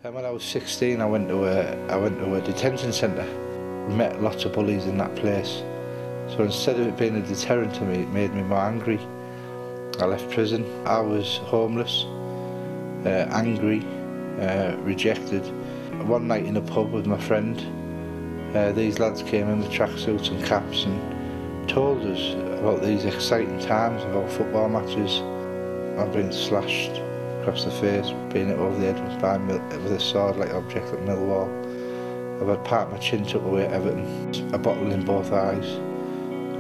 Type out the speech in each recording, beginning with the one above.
When I was 16, I went to a detention centre. Met lots of bullies in that place. So instead of it being a deterrent to me, it made me more angry. I left prison. I was homeless, angry, rejected. One night in a pub with my friend, these lads came in with tracksuits and caps and told us about these exciting times, about football matches. I've been slashed across the face, been hit over the head with a sword-like object at Millwall. I've had part of my chin took away at Everton, a bottle in both eyes.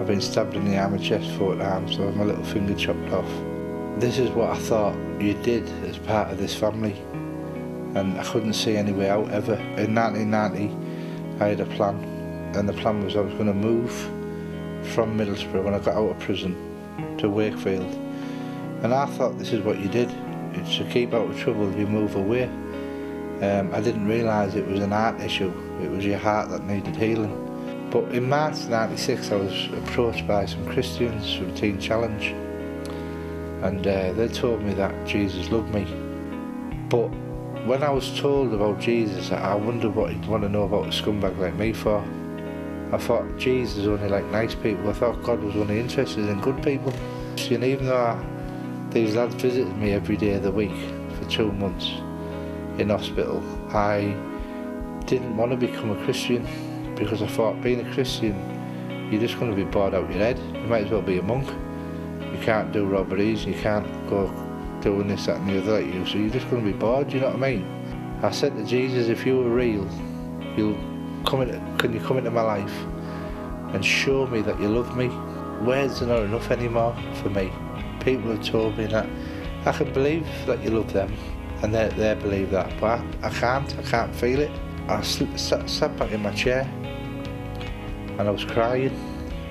I've been stabbed in the arm and chest 4 times, so I've had my little finger chopped off. This is what I thought you did as part of this family, and I couldn't see any way out ever. In 1990, I had a plan, and the plan was I was going to move from Middlesbrough when I got out of prison to Wakefield. And I thought this is what you did. It's to keep out of trouble, you move away. I didn't realise it was an heart issue. It was your heart that needed healing. But in March '96, I was approached by some Christians from Teen Challenge, and they told me that Jesus loved me. But when I was told about Jesus, I wondered what he'd want to know about a scumbag like me for. I thought Jesus only liked nice people. I thought God was only interested in good people. And even though these lads visited me every day of the week for 2 months in hospital, I didn't want to become a Christian, because I thought being a Christian, you're just going to be bored out your head. You might as well be a monk. You can't do robberies, you can't go doing this, that and the other like you, so you're just going to be bored, you know what I mean? I said to Jesus, if you were real, can you come into my life and show me that you love me? Words are not enough anymore for me. People have told me that I can believe that you love them, and they believe that, but I can't feel it. I sat back in my chair and I was crying,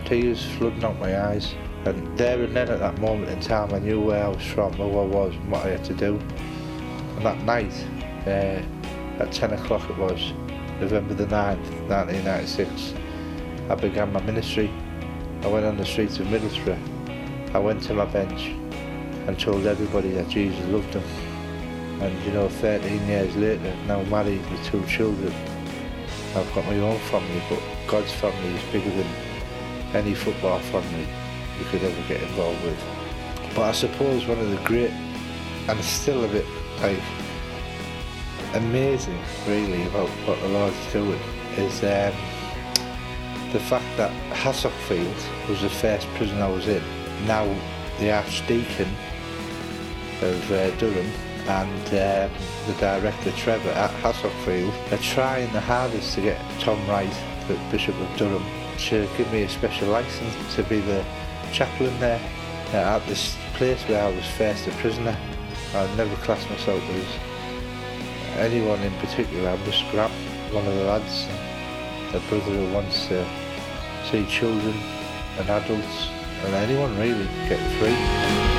tears flooding out my eyes, and there and then at that moment in time I knew where I was from, who I was and what I had to do. And that night, at 10 o'clock it was, November the 9th, 1996, I began my ministry. I went on the streets of Middlesbrough. I went to my bench and told everybody that Jesus loved them. And you know, 13 years later, now married with 2 children, I've got my own family, but God's family is bigger than any football family you could ever get involved with. But I suppose one of the great, and it's still a bit like amazing really about what the Lord's doing, is the fact that Hassockfield was the first prison I was in. Now the Archdeacon of Durham and the director Trevor at Hassockfield are trying the hardest to get Tom Wright, the Bishop of Durham, to give me a special licence to be the chaplain there at this place where I was first a prisoner. I never classed myself as anyone in particular. I'm just Graham, one of the lads, a brother who wants to see children and adults and anyone really get free.